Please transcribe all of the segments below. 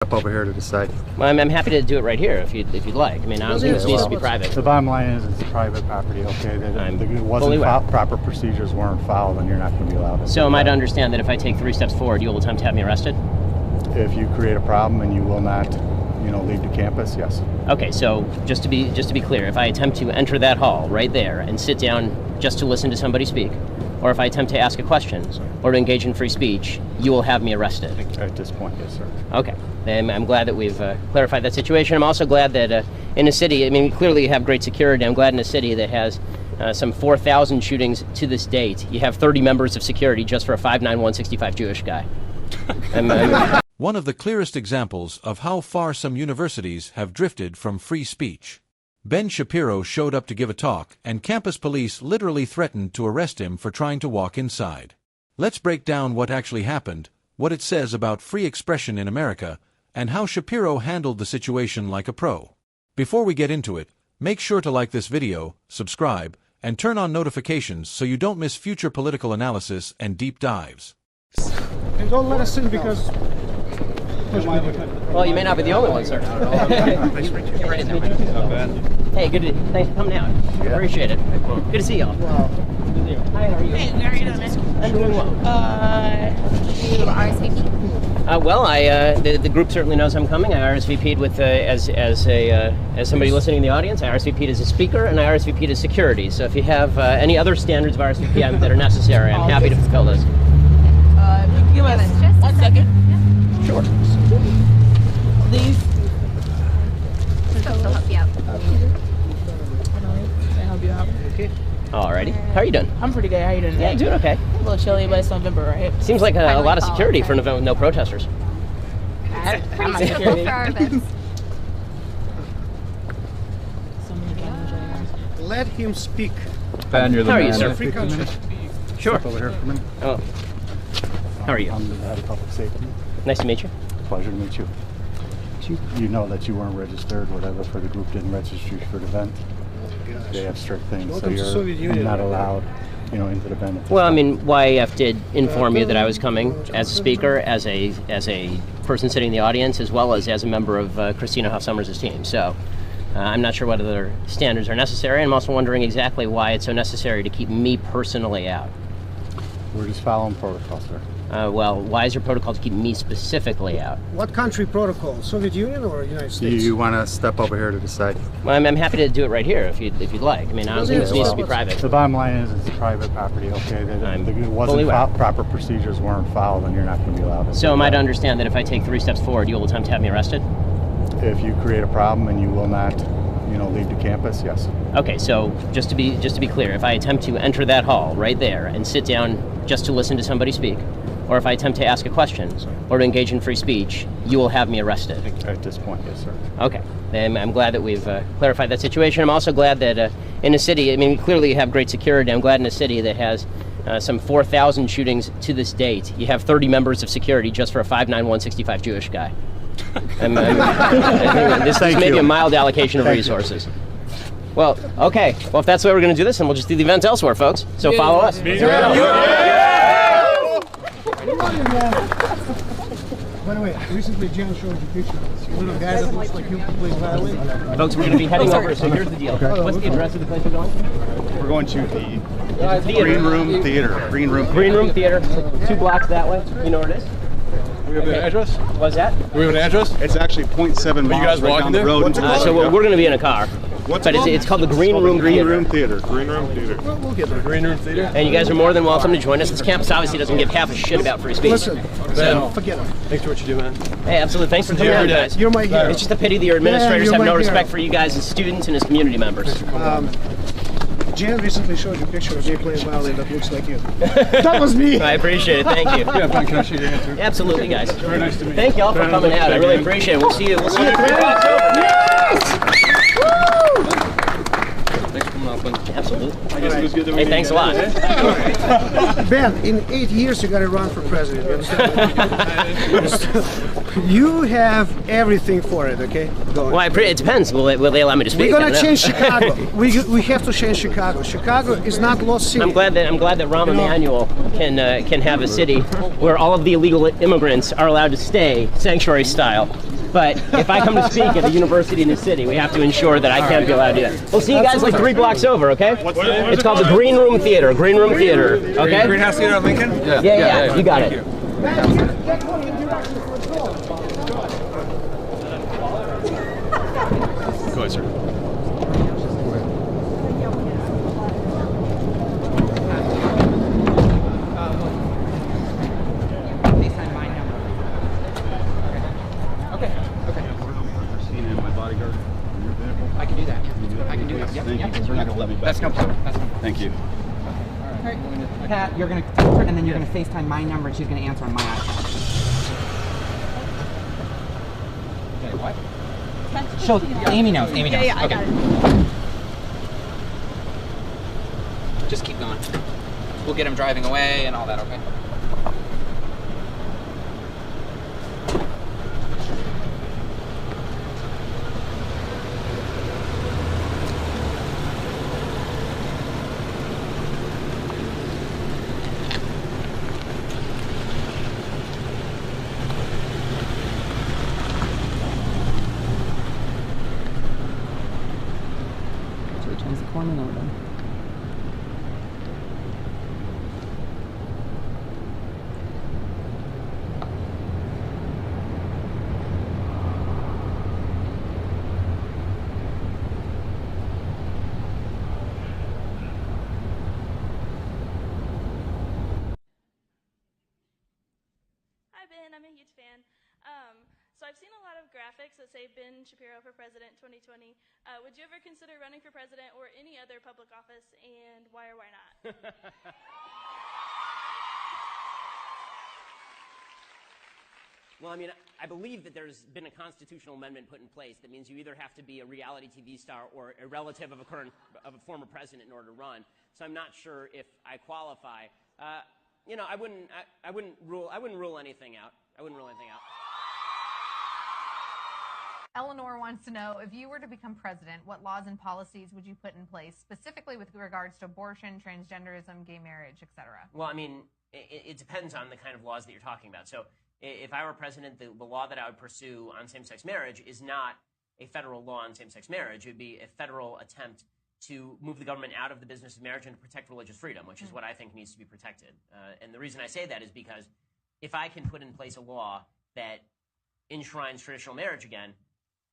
Up over here to decide. Well, I'm happy to do it right here if you'd like. I mean, I don't think this needs to be private. The bottom line is it's private property, okay? It wasn't proper procedures weren't followed, and you're not going to be allowed to. So am I to understand that if I take 3 steps forward, you will attempt to have me arrested? If you create a problem and you will not, leave the campus, yes. Okay, so just to be clear, if I attempt to enter that hall right there and sit down just to listen to somebody speak, or if I attempt to ask a question or to engage in free speech, you will have me arrested. At this point, yes, sir. Okay. I'm glad that we've clarified that situation. I'm also glad that in a city, I mean, clearly you have great security. I'm glad in a city that has some 4,000 shootings to this date, you have 30 members of security just for a 5'9", 165 Jewish guy. One of the clearest examples of how far some universities have drifted from free speech. Ben Shapiro showed up to give a talk, and campus police literally threatened to arrest him for trying to walk inside. Let's break down what actually happened, what it says about free expression in America, and how Shapiro handled the situation like a pro. Before we get into it, make sure to like this video, subscribe, and turn on notifications so you don't miss future political analysis and deep dives. And don't let us in because... Well, you may not be the only one, sir. Nice to meet you. Nice to meet you. Not bad. Hey, thanks for coming out. Yeah. Appreciate it. Good to see y'all. Hi, how are you? Hey, how are you doing, man? I'm doing well. You RSVP? Well, the group certainly knows I'm coming. I RSVP'd with as somebody listening in the audience. I RSVP'd as a speaker, and I RSVP'd as security. So if you have any other standards of RSVP that are necessary, I'm happy to fulfill those. Give us 1 second. Sure. These. They'll help you out. They help you out. Okay. Alrighty. How are you doing? I'm pretty good. How you doing? Yeah, doing okay. A little chilly, but it's November, right? Seems like a lot of security for no protesters. I'm not Pretty suitable security. for our events. So many cameras. Let him speak. Ben, you're the How are you, man. sir? Free country. Sure. Step over here for a minute. Oh. How are you? I'm the head of public safety. Nice to meet you. Pleasure to meet you. You know that you weren't registered, whatever, for the group didn't register you for the event. They have strict things, Welcome to so Soviet you're Union. not allowed, into the event. Well, I mean, YAF did inform you that I was coming as a speaker, as a person sitting in the audience, as well as a member of Christina Hoff Sommers' team. So I'm not sure whether their standards are necessary. I'm also wondering exactly why it's so necessary to keep me personally out. We're just following protocol, sir. Well, why is your protocol to keep me specifically out? What country protocol? Soviet Union or United States? You want to step over here to decide. Well, I'm happy to do it right here if you'd like. I mean, I don't think this needs to be private. The bottom line is it's private property, okay? It fully wasn't proper procedures weren't followed, and you're not going to be allowed to. So am I to understand that if I take 3 steps forward, you will attempt to have me arrested? If you create a problem and you will not, leave the campus, yes. Okay, so just to be clear, if I attempt to enter that hall right there and sit down just to listen to somebody speak, or if I attempt to ask a question or to engage in free speech, you will have me arrested. At this point, yes, sir. Okay. I'm glad that we've clarified that situation. I'm also glad that in a city, I mean, clearly you have great security. I'm glad in a city that has some 4,000 shootings to this date, you have 30 members of security just for a 5'9", 165 Jewish guy. I think this is maybe a mild allocation of resources. Well, okay. Well, if that's the way we're going to do this, then we'll just do the event elsewhere, folks. So follow us. By the way, recently Jan showed you picture. Little guy that looks like you plays violin. Folks, we're going to be heading over, so here's the deal. What's the address of the place we're going? We're going to the Theater. Green Room Theater. Green Room Theater. 2 blocks that way. You know where it is? We have an address? What's that? Do we have an address? It's actually 0.7 miles guys right walking down the there? road. So we're going to be in a car. What's But it's called the Green Room Theater. Green Room Theater. We'll get there. Green Room Theater? And you guys are more than welcome to join us. This campus obviously doesn't give half a shit about free speech. Listen, forget him. Thanks for what you do, man. Hey, absolutely. Thanks for coming out, guys. You're my hero. It's just a pity that your administrators you're have my no hero. respect for you guys as students and as community members. Jan recently showed you a picture of me playing violin that looks like you. That was me. I appreciate it. Thank you. Yeah, fine. Can I shake your hand, too? Absolutely, guys. Very nice to meet you. Thank you all for coming out. I really appreciate it. We'll see you. We'll see you 3 blocks over. Thanks for coming out, Ben. Absolutely. I guess it was good that we Hey, thanks a lot. Ben, in 8 years you got to run for president. You understand? You have everything for it, okay? Go on. Well, it depends. Will they allow me to speak? We're I gonna don't know. change Chicago. we have to change Chicago. Chicago is not lost city. I'm glad that Rahm Emanuel can have a city where all of the illegal immigrants are allowed to stay sanctuary style. But if I come to speak at a university in the city, we have to ensure that I can't be allowed to do that. We'll see you guys like 3 blocks over, okay? It's called the Green Room Theater. Green Room Theater, okay? Greenhouse Theater on Lincoln? Yeah, you got it. Go ahead, sir. I can do that. I can do that. Yep. Thank you. We're not going to let me back. That's no problem. That's no problem. Thank you. Pat, you're going to text her, and then you're going to FaceTime my number, and she's going to answer on my iPad. Okay, what? Amy knows. Amy knows. Yeah, I okay. got it. Just keep going. We'll get him driving away and all that, okay? Turns the corner now then. Hi Ben, I'm a huge fan. So I've seen a lot of graphics that say Ben Shapiro for President 2020. Would you ever consider running for president or any other public office, and why or why not? Well, I mean, I believe that there's been a constitutional amendment put in place that means you either have to be a reality TV star or a relative of a former president in order to run. So I'm not sure if I qualify. You know, I wouldn't rule anything out. I wouldn't rule anything out. Eleanor wants to know, if you were to become president, what laws and policies would you put in place, specifically with regards to abortion, transgenderism, gay marriage, etc.? Well, I mean, it depends on the kind of laws that you're talking about. So if I were president, the law that I would pursue on same-sex marriage is not a federal law on same-sex marriage. It would be a federal attempt to move the government out of the business of marriage and to protect religious freedom, which is what I think needs to be protected. And the reason I say that is because if I can put in place a law that enshrines traditional marriage again,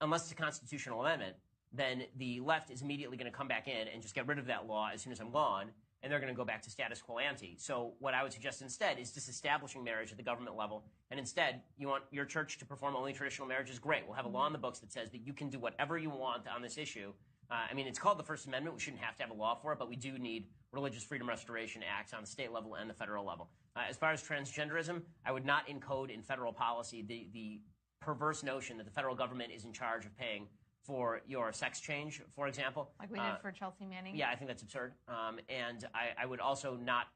unless it's a constitutional amendment, then the left is immediately going to come back in and just get rid of that law as soon as I'm gone, and they're going to go back to status quo ante. So what I would suggest instead is disestablishing marriage at the government level, and instead, you want your church to perform only traditional marriages? Great. We'll have a law in the books that says that you can do whatever you want on this issue. I mean, it's called the First Amendment. We shouldn't have to have a law for it, but we do need religious freedom restoration acts on the state level and the federal level. As far as transgenderism, I would not encode in federal policy the perverse notion that the federal government is in charge of paying for your sex change, for example. Like we did for Chelsea Manning? Yeah, I think that's absurd. And I would also not,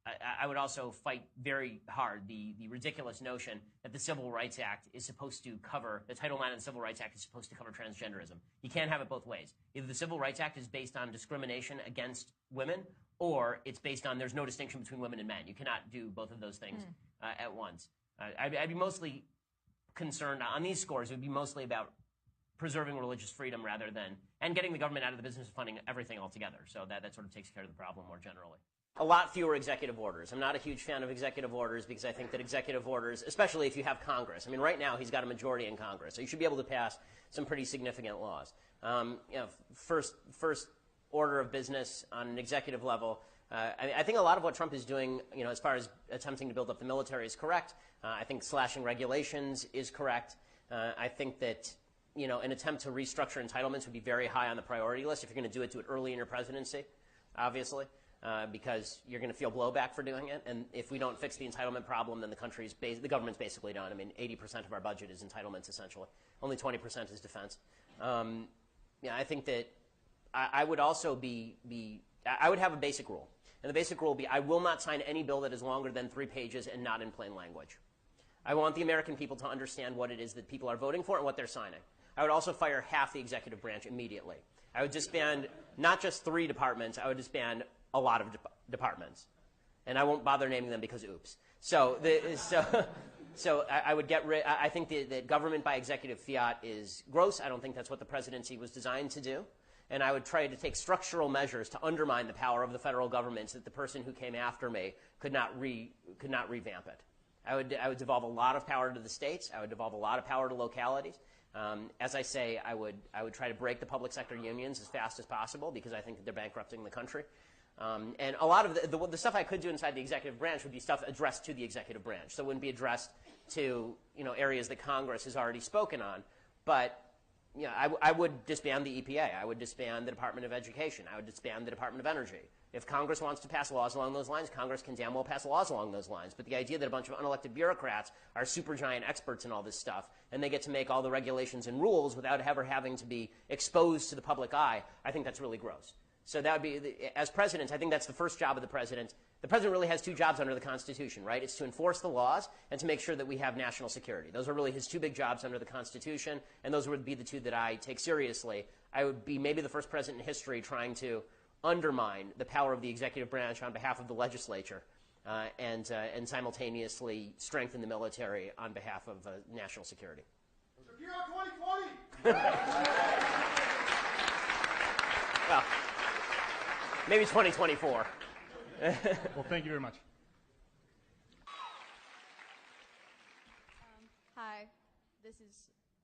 I would also fight very hard the ridiculous notion that the Civil Rights Act is supposed to cover, the Title IX of the Civil Rights Act is supposed to cover transgenderism. You can't have it both ways. Either the Civil Rights Act is based on discrimination against women, or it's based on there's no distinction between women and men. You cannot do both of those things at once. I'd be mostly concerned on these scores. It would be mostly about preserving religious freedom rather than, and getting the government out of the business of funding everything altogether. So that sort of takes care of the problem more generally. A lot fewer executive orders. I'm not a huge fan of executive orders because I think that executive orders, especially if you have Congress, I mean, right now he's got a majority in Congress, so you should be able to pass some pretty significant laws. You know, first order of business on an executive level, I think a lot of what Trump is doing, you know, as far as attempting to build up the military is correct. I think slashing regulations is correct. I think that, you know, an attempt to restructure entitlements would be very high on the priority list. If you're going to do it early in your presidency, obviously, because you're going to feel blowback for doing it. And if we don't fix the entitlement problem, then the government's basically done. I mean, 80% of our budget is entitlements, essentially. Only 20% is defense. Yeah, I think that I would also I would have a basic rule. And the basic rule would be I will not sign any bill that is longer than 3 pages and not in plain language. I want the American people to understand what it is that people are voting for and what they're signing. I would also fire half the executive branch immediately. I would disband not just 3 departments, I would disband a lot of So I would get rid. I think that government by executive fiat is gross. I don't think that's what the presidency was designed to do. And I would try to take structural measures to undermine the power of the federal government so that the person who came after me could not revamp it. I would devolve a lot of power to the states. I would devolve a lot of power to localities. As I say, I would try to break the public sector unions as fast as possible because I think that they're bankrupting the country. And a lot of the stuff I could do inside the executive branch would be stuff addressed to the executive branch. So it wouldn't be addressed to areas that Congress has already spoken on. But I would disband the EPA. I would disband the Department of Education. I would disband the Department of Energy. If Congress wants to pass laws along those lines, Congress can damn well pass laws along those lines. But the idea that a bunch of unelected bureaucrats are supergiant experts in all this stuff, and they get to make all the regulations and rules without ever having to be exposed to the public eye, I think that's really gross. So that would be, as president, I think that's the first job of the president. The president really has two jobs under the Constitution, right? It's to enforce the laws and to make sure that we have national security. Those are really his two big jobs under the Constitution, and those would be the two that I take seriously. I would be maybe the first president in history trying to undermine the power of the executive branch on behalf of the legislature and simultaneously strengthen the military on behalf of national security. Shapiro 2020! Well, maybe 2024. Well, thank you very much. Hi,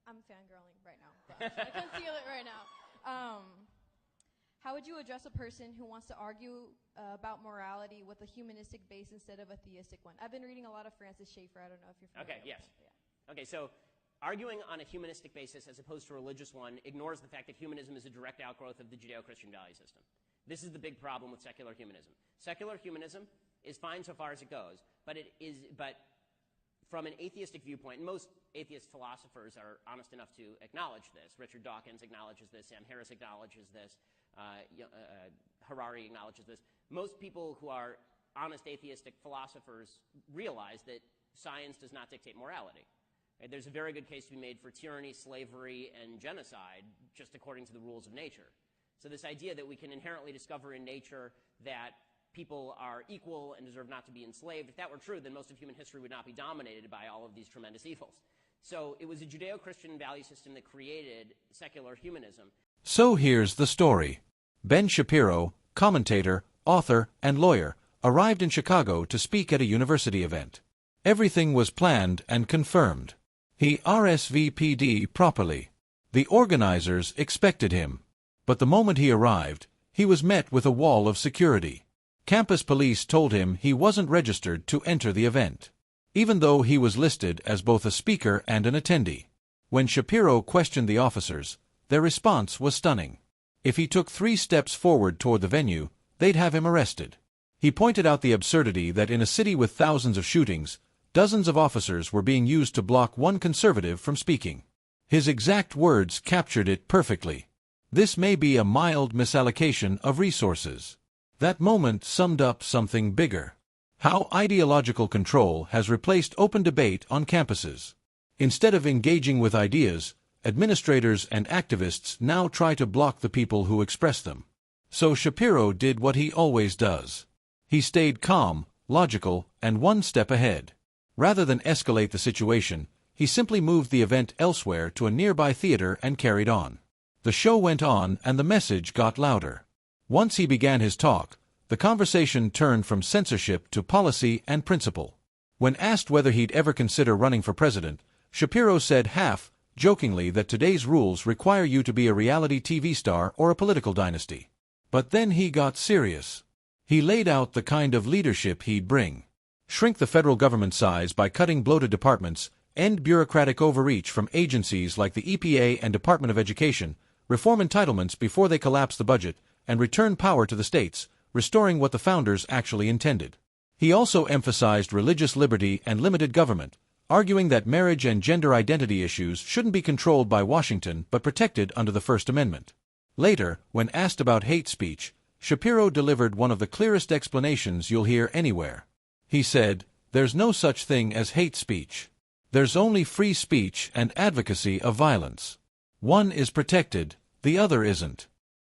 I'm fangirling right now. But I can feel it right now. How would you address a person who wants to argue about morality with a humanistic base instead of a theistic one? I've been reading a lot of Francis Schaeffer. I don't know if you're familiar with him. Yeah. Okay, so arguing on a humanistic basis as opposed to a religious one ignores the fact that humanism is a direct outgrowth of the Judeo-Christian value system. This is the big problem with secular humanism. Secular humanism is fine so far as it goes, but from an atheistic viewpoint, and most atheist philosophers are honest enough to acknowledge this. Richard Dawkins acknowledges this. Sam Harris acknowledges this. Harari acknowledges this. Most people who are honest atheistic philosophers realize that science does not dictate morality. Right? There's a very good case to be made for tyranny, slavery, and genocide just according to the rules of nature. So this idea that we can inherently discover in nature that people are equal and deserve not to be enslaved, if that were true, then most of human history would not be dominated by all of these tremendous evils. So it was a Judeo-Christian value system that created secular humanism. So here's the story. Ben Shapiro, commentator, author, and lawyer, arrived in Chicago to speak at a university event. Everything was planned and confirmed. He RSVP'd properly. The organizers expected him. But the moment he arrived, he was met with a wall of security. Campus police told him he wasn't registered to enter the event, even though he was listed as both a speaker and an attendee. When Shapiro questioned the officers, their response was stunning. If he took 3 steps forward toward the venue, they'd have him arrested. He pointed out the absurdity that in a city with thousands of shootings, dozens of officers were being used to block one conservative from speaking. His exact words captured it perfectly. This may be a mild misallocation of resources. That moment summed up something bigger. How ideological control has replaced open debate on campuses. Instead of engaging with ideas, administrators and activists now try to block the people who express them. So Shapiro did what he always does. He stayed calm, logical, and one step ahead. Rather than escalate the situation, he simply moved the event elsewhere to a nearby theater and carried on. The show went on and the message got louder. Once he began his talk, the conversation turned from censorship to policy and principle. When asked whether he'd ever consider running for president, Shapiro said half-jokingly that today's rules require you to be a reality TV star or a political dynasty. But then he got serious. He laid out the kind of leadership he'd bring. Shrink the federal government size by cutting bloated departments, end bureaucratic overreach from agencies like the EPA and Department of Education, reform entitlements before they collapse the budget, and return power to the states, restoring what the founders actually intended. He also emphasized religious liberty and limited government, arguing that marriage and gender identity issues shouldn't be controlled by Washington but protected under the First Amendment. Later, when asked about hate speech, Shapiro delivered one of the clearest explanations you'll hear anywhere. He said, "There's no such thing as hate speech. There's only free speech and advocacy of violence. One is protected, the other isn't."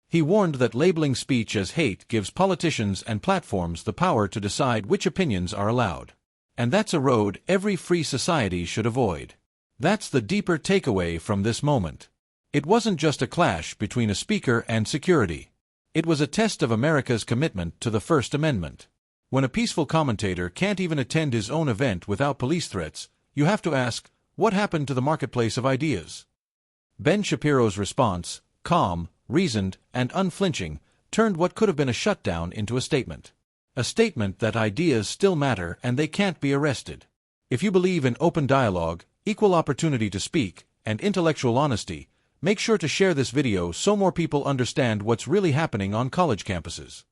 He warned that labeling speech as hate gives politicians and platforms the power to decide which opinions are allowed. And that's a road every free society should avoid. That's the deeper takeaway from this moment. It wasn't just a clash between a speaker and security. It was a test of America's commitment to the First Amendment. When a peaceful commentator can't even attend his own event without police threats, you have to ask, what happened to the marketplace of ideas? Ben Shapiro's response, calm, reasoned, and unflinching, turned what could have been a shutdown into a statement. A statement that ideas still matter and they can't be arrested. If you believe in open dialogue, equal opportunity to speak, and intellectual honesty, make sure to share this video so more people understand what's really happening on college campuses.